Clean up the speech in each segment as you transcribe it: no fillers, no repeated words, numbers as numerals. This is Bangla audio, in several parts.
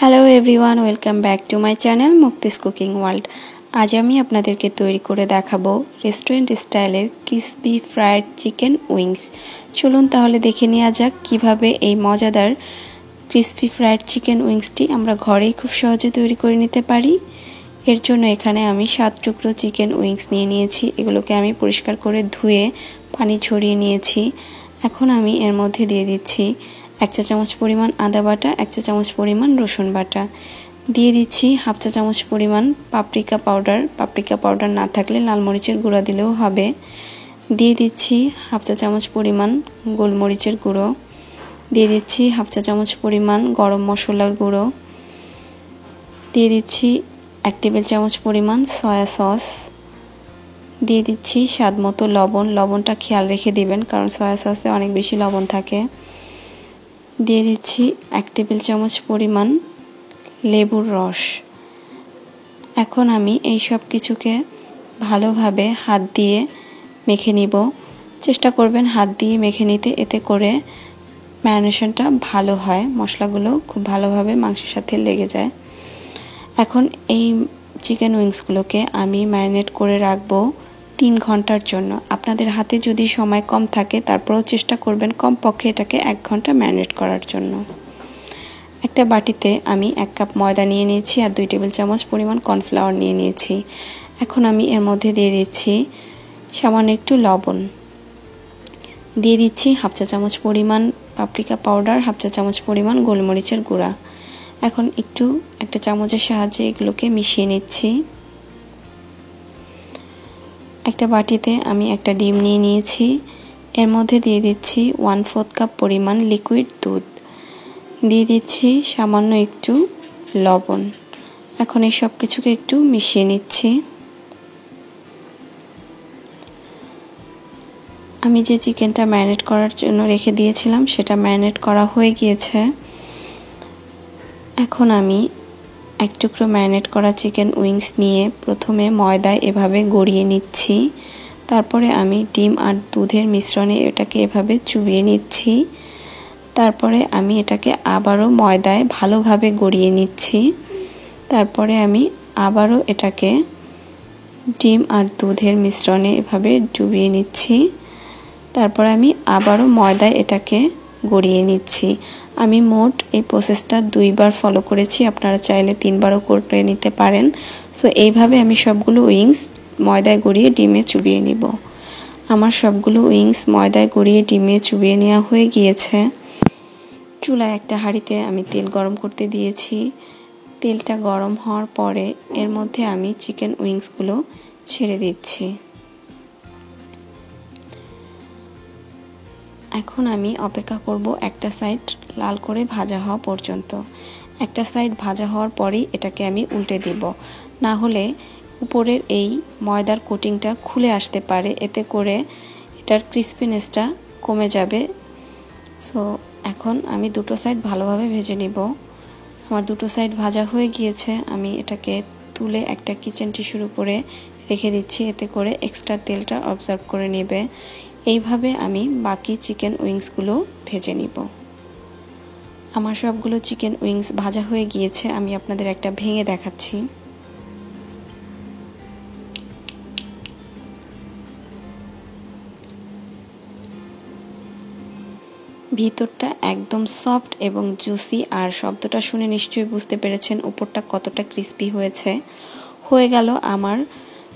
Hello everyone, welcome back to my channel Mukti's cooking world. আজ আমি আপনাদেরকে তৈরি করে দেখাবো রেস্টুরেন্ট স্টাইলের ক্রিসপি ফ্রাইড চিকেন উইংস। চলুন তাহলে দেখে নেওয়া যাক কিভাবে এই মজাদার ক্রিসপি ফ্রাইড চিকেন উইংসটি আমরা ঘরেই খুব সহজে তৈরি করে নিতে পারি। এর জন্য এখানে আমি 7 টুকরো চিকেন উইংস নিয়ে নিয়েছি। এগুলোকে আমি পরিষ্কার করে ধুয়ে পানি ঝরিয়ে নিয়েছি। এখন আমি এর মধ্যে দিয়ে দিচ্ছি 1 চা চামচ পরিমাণ আদা বাটা, 1 চা চামচ পরিমাণ রসুন বাটা, দিয়ে দিচ্ছি হাফ চা চামচ পরিমাণ পাপরিকা পাউডার না থাকলে লাল মরিচের গুঁড়া দিলেও হবে, দিয়ে দিচ্ছি হাফ চা চামচ পরিমাণ গোলমরিচের গুঁড়ো, দিয়ে দিচ্ছি হাফ চা চামচ পরিমাণ গরম মশলার গুঁড়ো, দিয়ে দিচ্ছি 1 টেবিল চামচ পরিমাণ সয়া সস, দিয়ে দিচ্ছি স্বাদ মতো লবণ। লবণটা খেয়াল রেখে দিবেন কারণ সয়া সসে অনেক বেশি লবণ থাকে। দিয়ে দিচ্ছি 1 টেবিল চামচ পরিমাণ লেবুর রস। এখন আমি এই সব কিছুকে ভালোভাবে হাত দিয়ে মেখে নিব। চেষ্টা করবেন হাত দিয়ে মেখে নিতে, এতে করে ম্যারিনেশনটা ভালো হয়, মশলাগুলো খুব ভালোভাবে মাংসের সাথে লেগে যায়। এখন এই চিকেন উইংসগুলোকে আমি ম্যারিনেট করে রাখবো 3 ঘন্টার জন্য। আপনাদের হাতে যদি সময় কম থাকে তারপরেও চেষ্টা করবেন কমপক্ষে এটাকে 1 ঘন্টা ম্যারিনেট করার জন্য। একটা বাটিতে আমি 1 কাপ ময়দা নিয়ে নিয়েছি আর 2 টেবিল চামচ পরিমাণ কর্নফ্লাওয়ার নিয়ে নিয়েছি। এখন আমি এর মধ্যে দিয়ে দিচ্ছি সামান্য একটু লবণ, দিয়ে দিচ্ছি হাফ চা চামচ পরিমাণ পাপরিকা পাউডার, হাফ চা চামচ পরিমাণ গোলমরিচের গুঁড়া। এখন একটু একটা চামচের সাহায্যে এগুলোকে মিশিয়ে নিচ্ছি। একটা বাটিতে আমি একটা ডিম নিয়ে নিয়েছি। এর মধ্যে দিয়ে দিচ্ছি 1/4 কাপ পরিমাণ লিকুইড দুধ, দিয়ে দিচ্ছি সামান্য একটু লবণ। এখন এই সব কিছুকে একটু মিশিয়ে নিচ্ছি। আমি যে চিকেনটা ম্যারিনেট করার জন্য রেখে দিয়েছিলাম সেটা ম্যারিনেট করা হয়ে গিয়েছে। এখন আমি 1 টুকরো ম্যারিনেট করা চিকেন উইংস নিয়ে প্রথমে ময়দায় এভাবে গড়িয়ে নিচ্ছি। তারপরে আমি ডিম আর দুধের মিশ্রণে এটাকে এভাবে চুবিয়ে নিচ্ছি। তারপরে আমি এটাকে আবারও ময়দায় ভালোভাবে গড়িয়ে নিচ্ছি। তারপরে আমি আবারও এটাকে ডিম আর দুধের মিশ্রণে এভাবে ডুবিয়ে নিচ্ছি। তারপরে আমি আবারও ময়দায় এটাকে গড়িয়ে নিচ্ছি। আমি মোট এই প্রসেসটা 2 বার ফলো করেছি, আপনারা চাইলে 3 বারও করে নিতে পারেন। সো এইভাবে আমি সবগুলো উইংস ময়দায় গড়িয়ে ডিমে চুবিয়ে নিব। আমার সবগুলো উইংস ময়দায় গড়িয়ে ডিমে চুবিয়ে নেওয়া হয়ে গিয়েছে। চুলায় একটা হাঁড়িতে আমি তেল গরম করতে দিয়েছি। তেলটা গরম হওয়ার পরে এর মধ্যে আমি চিকেন উইংসগুলো ছেড়ে দিচ্ছি। এখন আমি অপেক্ষা করব একটা সাইড লাল করে ভাজা হওয়া পর্যন্ত। একটা সাইড ভাজা হওয়ার পরেই এটাকে আমি উল্টে দিব, না হলে উপরের এই ময়দার কোটিংটা খুলে আসতে পারে, এতে করে এটার ক্রিসপিনেসটা কমে যাবে। সো এখন আমি দুটো সাইড ভালোভাবে ভেজে নিব। আমার দুটো সাইড ভাজা হয়ে গিয়েছে। আমি এটাকে তুলে একটা কিচেন টিস্যুর উপরে রেখে দিচ্ছি, এতে করে এক্সট্রা তেলটা অবজার্ভ করে নেবে। এইভাবে আমি বাকি চিকেন উইংসগুলো ভেজে নিব। আমার সবগুলো চিকেন উইংস ভাজা হয়ে গিয়েছে। আমি আপনাদের একটা ভেঙে দেখাচ্ছি। ভিতরটা একদম সফট এবং জুসি, আর শব্দটা শুনে নিশ্চয়ই বুঝতে পেরেছেন উপরটা কতটা ক্রিস্পি হয়েছে। হয়ে গেল আমার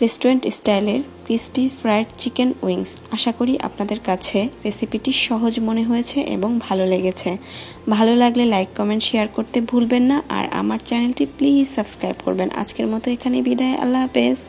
রেস্টুরেন্ট স্টাইলের ক্রিসপি ফ্রাইড চিকেন উইংস। আশা করি আপনাদের কাছে রেসিপিটি সহজ মনে হয়েছে এবং ভালো লেগেছে। ভালো লাগলে লাইক, কমেন্ট, শেয়ার করতে ভুলবেন না, আর আমার চ্যানেলটি প্লিজ সাবস্ক্রাইব করবেন। আজকের মতো এখানে বিদায়। আল্লাহ হাফেজ।